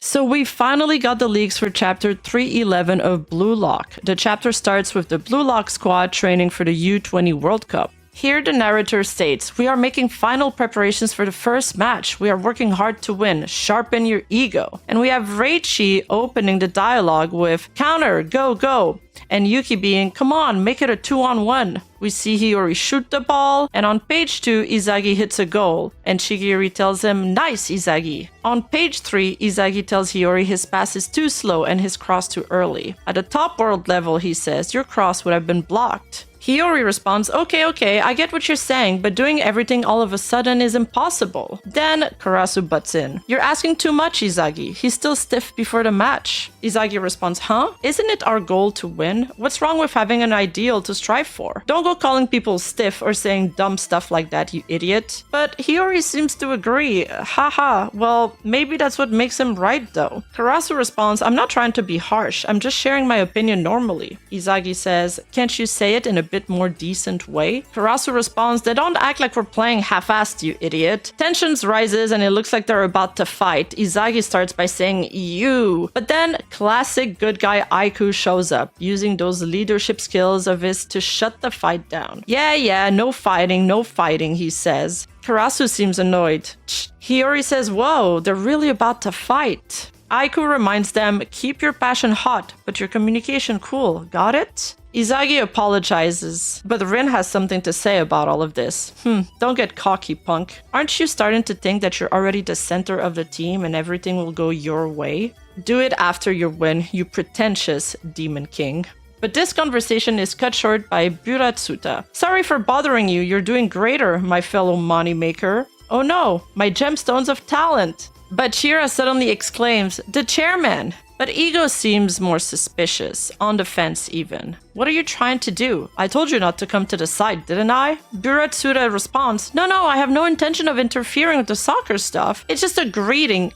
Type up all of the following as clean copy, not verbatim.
So we finally got the leaks for chapter 311 of Blue Lock. The chapter starts with the Blue Lock squad training for the U20 World Cup. Here the narrator states, "We are making final preparations for the first match. We are working hard to win. Sharpen your ego." And we have Reichi opening the dialogue with, "Counter, go, go." And Yuki being, "Come on, make it a 2-on-1. We see Hiyori shoot the ball, and on page 2, Izagi hits a goal, and Shigiri tells him, "Nice, Izagi." On page 3, Izagi tells Hiyori his pass is too slow and his cross too early. At the top world level, he says, "Your cross would have been blocked." Hiyori responds, okay, I get what you're saying, but doing everything all of a sudden is impossible. Then Karasu butts in. "You're asking too much, Izagi. He's still stiff before the match." Izagi responds, "Huh? Isn't it our goal to win? What's wrong with having an ideal to strive for? Don't go calling people stiff or saying dumb stuff like that, you idiot." But Hiyori seems to agree. Haha, well, maybe that's what makes him right though. Karasu responds, "I'm not trying to be harsh. I'm just sharing my opinion normally." Izagi says, "Can't you say it in a bit more decent way?" Karasu responds, "They don't act like we're playing half-assed, you idiot." Tensions rises and it looks like they're about to fight. Izagi starts by saying, "You." But then classic good guy Aiku shows up, using those leadership skills of his to shut the fight down. Yeah, no fighting, he says. Karasu seems annoyed. Hiyori says, "Whoa, they're really about to fight." Aiku reminds them, "Keep your passion hot, but your communication cool. Got it?" Izagi apologizes, but Rin has something to say about all of this. Don't get cocky, punk. Aren't you starting to think that you're already the center of the team and everything will go your way? Do it after your win, you pretentious Demon King. But this conversation is cut short by Buratsuta. "Sorry for bothering you, you're doing greater, my fellow money maker." "Oh no, my gemstones of talent." But Shira suddenly exclaims, "The chairman!" But Ego seems more suspicious, on the fence even. "What are you trying to do? I told you not to come to the side, didn't I?" Buratsuta responds, No, I have no intention of interfering with the soccer stuff. It's just a greeting.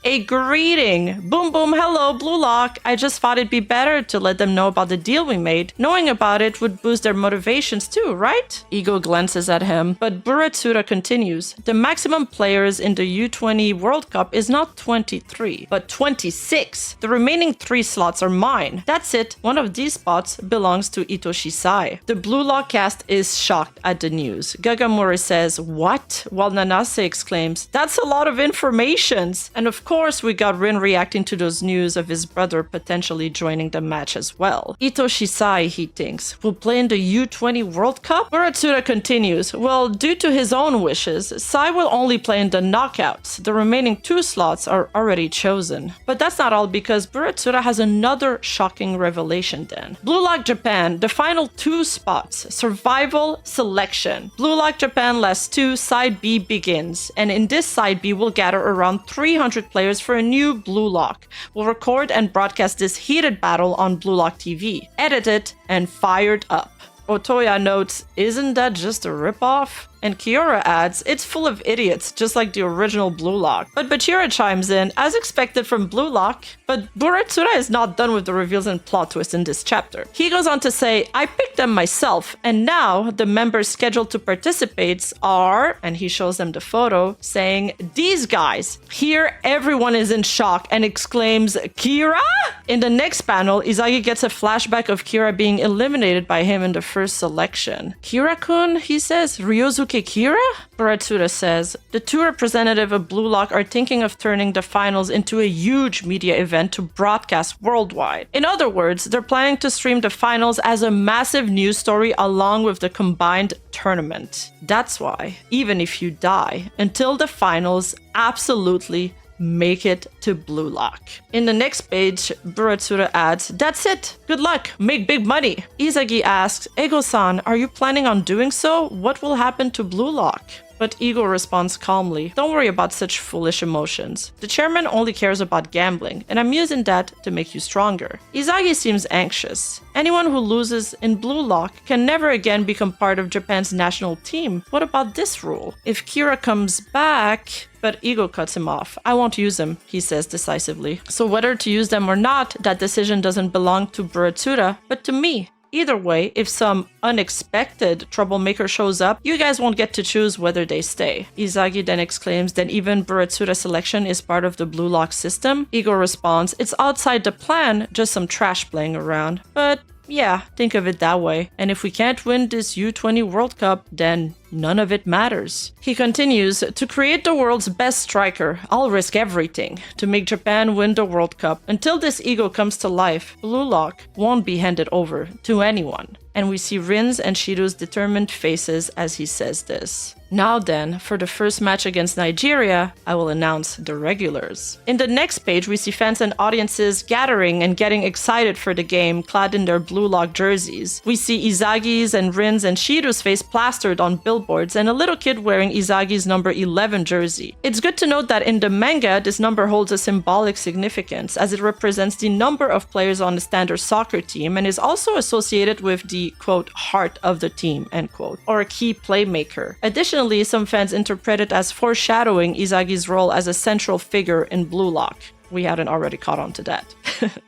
Boom, boom, hello, Blue Lock. I just thought it'd be better to let them know about the deal we made. Knowing about it would boost their motivations too, right?" Ego glances at him, but Buratsuta continues, "The maximum players in the U20 World Cup is not 23, but 26. The remaining 3 slots are mine. That's it. One of these spots belongs to Itoshi-sai." The Blue Lock cast is shocked at the news. Gagamori says, "What?" While Nanase exclaims, "That's a lot of informations." And of course, we got Rin reacting to those news of his brother potentially joining the match as well. Itoshi-sai, he thinks, will play in the U20 World Cup? Buratsuta continues, "Well, due to his own wishes, Sai will only play in the knockouts. The remaining 2 slots are already chosen." But that's not all, because Buratsuta has another shocking revelation then. Blue Lock Japan, the final 2 spots, survival selection. Blue Lock Japan last 2, side B begins, and in this side B we'll gather around 300 players for a new Blue Lock. We'll record and broadcast this heated battle on Blue Lock TV, edited and fired up. Otoya notes, "Isn't that just a ripoff?" And Kiora adds, "It's full of idiots, just like the original Blue Lock." But Bachira chimes in, as expected from Blue Lock. But Buratsuta is not done with the reveals and plot twists in this chapter. He goes on to say, "I picked them myself, and now the members scheduled to participate are," and he shows them the photo, saying, "These guys." Here, everyone is in shock and exclaims, "Kira?" In the next panel, Izagi gets a flashback of Kira being eliminated by him in the first selection. "Kira-kun," he says, "Ryosuke Kira?" Buratsuta says, "The 2 representatives of Blue Lock are thinking of turning the finals into a huge media event to broadcast worldwide. In other words, they're planning to stream the finals as a massive news story along with the combined tournament. That's why, even if you die, until the finals, absolutely make it to Blue Lock." In the next page, Buratsuta adds, "That's it. Good luck. Make big money." Izagi asks, "Ego-san, are you planning on doing so? What will happen to Blue Lock?" But Ego responds calmly, "Don't worry about such foolish emotions. The chairman only cares about gambling, and I'm using that to make you stronger." Izagi seems anxious. Anyone who loses in Blue Lock can never again become part of Japan's national team. What about this rule? If Kira comes back... But Ego cuts him off. "I won't use them," he says decisively. So whether to use them or not, that decision doesn't belong to Buratsuta, but to me. Either way, if some unexpected troublemaker shows up, you guys won't get to choose whether they stay. Izagi then exclaims that even Buratsuta's selection is part of the Blue Lock system. Ego responds, it's outside the plan, just some trash playing around. But yeah, think of it that way. And if we can't win this U20 World Cup, then none of it matters. He continues, to create the world's best striker, I'll risk everything to make Japan win the World Cup. Until this ego comes to life, Blue Lock won't be handed over to anyone. And we see Rin's and Shido's determined faces as he says this. Now then, for the first match against Nigeria, I will announce the regulars. In the next page, we see fans and audiences gathering and getting excited for the game, clad in their Blue Lock jerseys. We see Izagi's and Rin's and Shido's face plastered on billboards and a little kid wearing Izagi's number 11 jersey. It's good to note that in the manga, this number holds a symbolic significance as it represents the number of players on the standard soccer team and is also associated with the, quote, heart of the team, end quote, or a key playmaker. Additionally, some fans interpret it as foreshadowing Izagi's role as a central figure in Blue Lock. We hadn't already caught on to that.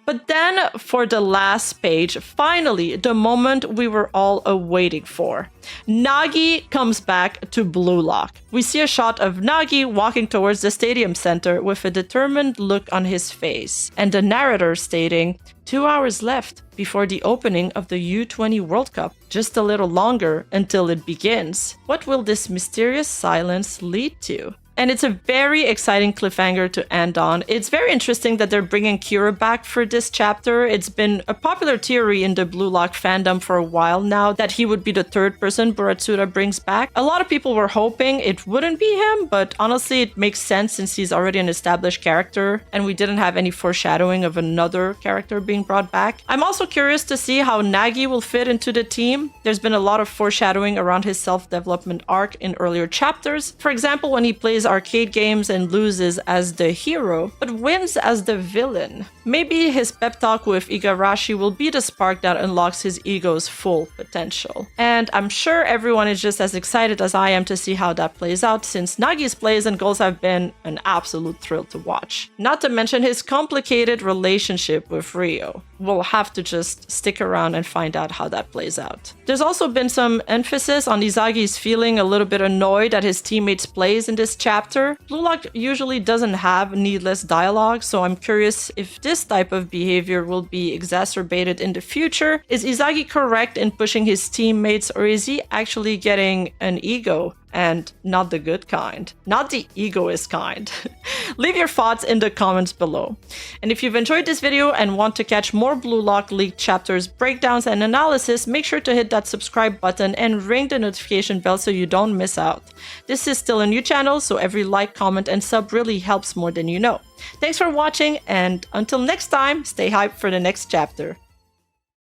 But then, for the last page, finally, the moment we were all awaiting for. Nagi comes back to Blue Lock. We see a shot of Nagi walking towards the stadium center with a determined look on his face, and the narrator stating, 2 hours left before the opening of the U20 World Cup. Just a little longer until it begins. What will this mysterious silence lead to? And it's a very exciting cliffhanger to end on. It's very interesting that they're bringing Kira back for this chapter. It's been a popular theory in the Blue Lock fandom for a while now that he would be the third person Buratsuta brings back. A lot of people were hoping it wouldn't be him, but honestly it makes sense since he's already an established character and we didn't have any foreshadowing of another character being brought back. I'm also curious to see how Nagi will fit into the team. There's been a lot of foreshadowing around his self-development arc in earlier chapters. For example, when he plays arcade games and loses as the hero, but wins as the villain. Maybe his pep talk with Igarashi will be the spark that unlocks his ego's full potential. And I'm sure everyone is just as excited as I am to see how that plays out, since Nagi's plays and goals have been an absolute thrill to watch. Not to mention his complicated relationship with Rio. We'll have to just stick around and find out how that plays out. There's also been some emphasis on Izagi's feeling a little bit annoyed at his teammates' plays in this chapter. Blue Lock usually doesn't have needless dialogue, so I'm curious if this type of behavior will be exacerbated in the future. Is Izagi correct in pushing his teammates, or is he actually getting an ego? And not the good kind. Not the egoist kind. Leave your thoughts in the comments below. And if you've enjoyed this video and want to catch more Blue Lock leaked chapters, breakdowns, and analysis, make sure to hit that subscribe button and ring the notification bell so you don't miss out. This is still a new channel, so every like, comment, and sub really helps more than you know. Thanks for watching, and until next time, stay hyped for the next chapter.